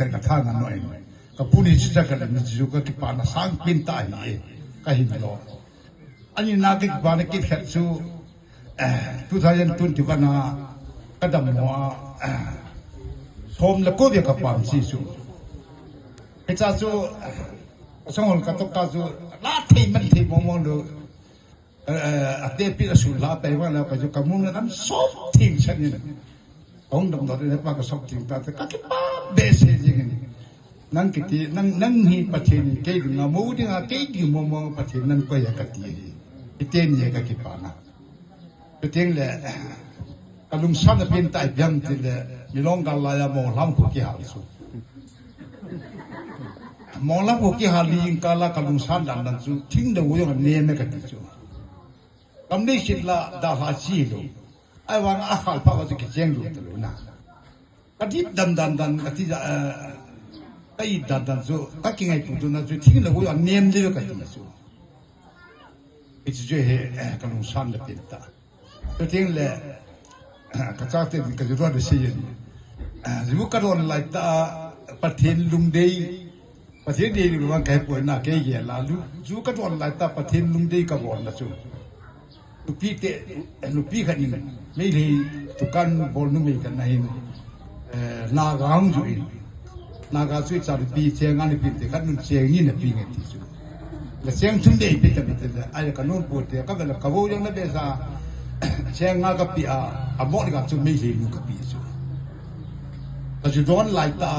กันกระท่านั้นหน่อยกับผู้นี้จะกันมันจะก็ที่ปานะสร้างเป็นตายก็เห็นหรออันนี้นาคิดปานะคิดแค่สู้ทุกท่านทุนที่ปานะก็ดำหัวสมแล้วก็เดียกับปามซีสู้ไอ้เจ้าสู้สมองกับตกตาสู้ลาที่มันที่มองดูอัตเตปิรสุลาไปว่าแล้วก็จะกำมุนนั้นสอบทิ้งฉันนี่องดำดอเนี่ยปากก็สอบทิ้งแต่ก็คิดป้าเบสจริงๆนั่งกิจนั่งหีปัจเจนี่เกี่ยงมูดิ้งเกี่ยงมองปัจเจนั่นก็อยากกิจอีเตนี่ก็คิดป้านะก็เที่ยงเลยกลุ่มสันเป็นไต่ยังที่เลยมีลองกันลายมองล้ำหัวกี่หาลิสุมองล้ำหัวกี่หาลิงกันละกลุ่มสันดันนั้นสุทิ้งเดี๋ยวยังเนียนไม่กันดิสุกำนี้สิละดาลาชีโลไอ้วันอาหารพระก็จะกิจยังรู้ตลอดนะกติดันกติไอ้ดันสุตักยังไงพูดนะสุทิ้งเดี๋ยวยังเนียนเดียวกันดิสุอิจฉากลุ่มสันเป็นตาก็ทิ้งเลยกระจายเต็มกระจุกได้เสียนี่รูกระโดดไล่ตาประเทศลุงเดียประเทศเดียรู้ว่าแก่ป่วยน่าแก่เหี้ยละรูกระโดดไล่ตาประเทศลุงเดียกับวันละจู่ลูกพี่ขันนี่ไม่เลยทุกการบอลนุ่มกันนะเห็นนากางจู่อินนากาสุดสารปีเชียงอันนี้ปีเด็กขันนุ่นเชียงนี่นะปีเงี้ยที่จู่แล้วเชียงทุ่มเดียปีแต่ไอ้กันนุ่นปวดเดียก็เป็นกบฏยังนั่นเดซ่าเชียงงากปีอาบอกนี่ก็จะไม่เห็นลูกปีจู่แต่จุดนั้นไล่ตา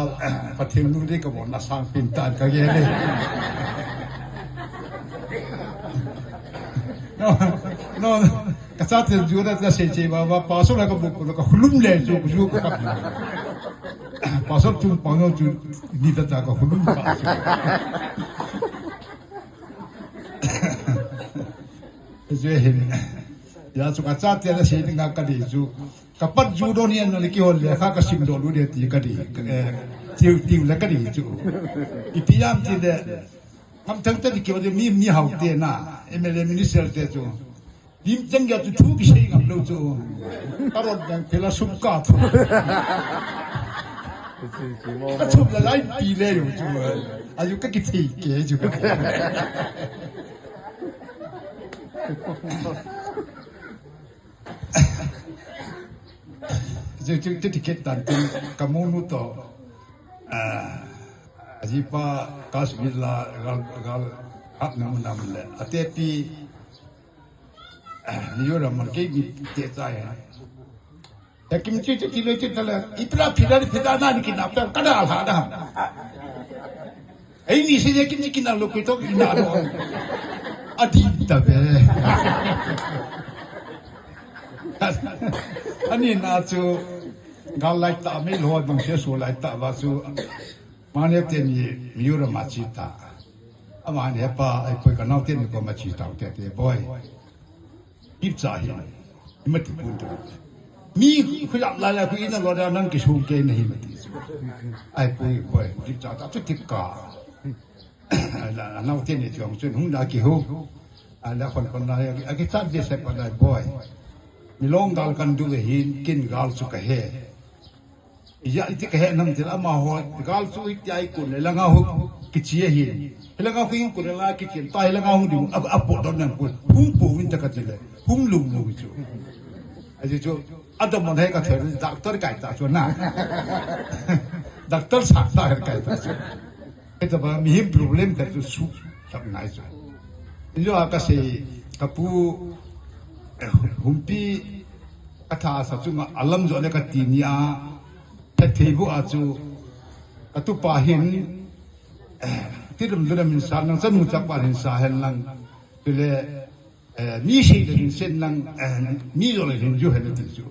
ประเทศนู้นได้ก็บอกน่าสร้างเป็นตาก็แย่เลยโน่กษัตริย์จู่นั้นจะเสียใจว่าพอสุดแล้วก็บุกแล้วก็หุ่นเลยจู่ก็กับพอสุดจู่พอโน่จู่นี่แต่ก็หุ่นกับจู่เห็นยาสุกาจัดเจ้าเสียงงากระดิ่งจู่กับปัจจุบันนี้นั่นเกี่ยวเลยข้าก็สิมโดนดูเดียตีกระดิ่งติวแล้วกระดิ่งจู่อีพิยามที่เดคำทั้งที่เกี่ยวกับมีหาวเตียน่ะมินิสเตอร์เตียจู่ดิมจังก์จู่ทุกสิ่งกับเราจู่ตลอดยังเพลาสุกาทก็ชุบละลายปีเลยจู่อายุก็คิดที่เก๋จู่จะติดตันเป็นกำมุนต่ออาจีป้าคาสมิลากัลฮับน้ำน้ำเลยอาเทปีนิยรามันเกี่ยเตะใจแต่กิมจิที่เลยที่ทะเลอิตราพิดานานี่กินน้ำแต่กันอะไรนะไอ้นี่สิจะกินน้ำลูกตัวกินน้ำอาทิตย์ตะเบอันนี้น่าจะกาลไลตาไม่รอดบางเสียส่วนไลตาว่าสู่มาเนี่ยเต็มยี่มิวระมาชิตาอามาเนี่ยป้าไอ้พวกกันเอาเต็มก็มาชิตาเตะบ่อยยิบใจไม่ติดปุ่นตัวมีคุยอะไรคุยนั่นเราได้นั่งกิจหุ่นเกย์นี่ไม่ติดไอ้พวกบ่อยยิบใจตัดติดกาแล้วเอาเต็มเนี่ยช่วงส่วนหุ่นดากิหุ่นแล้วคนนั้นไอ้กิจจัดเด็กเสพอะไรบ่อยมีลองกาลกันดูเลยหินกินกาลสุกเหยาที่กเหนั่นที่ละมาหัวกาลสุกใจกุนเลยละเงากิจเชี่ยหินละเงาหินกุนละกิจเชี่ยตายละเงาดิอับปวดตอนนั้นกุนหุ่มปูวินตะกัดเลยหุ่มลุงจู่ไอ้จู่อันดับมันให้กับเธอดักเตอร์ไก่ตาชวนน่ะดักเตอร์สักตาไก่ตาชวนไอ้ตัวมีหิมโปรเบลมแต่จู่สุกทำไงจู่นี่ว่าก็สิกับผู้หุ่มปีกระทาสัจจุมาอัลลัมโจเลกัตีนีอาเทบุอาจูกตุปาหินที่รำลึกมินสารนังสนุจักปาหินสาเหลังคือเลยมีสิ่งที่เส้นนังมีโจเลหินจูเฮลติจู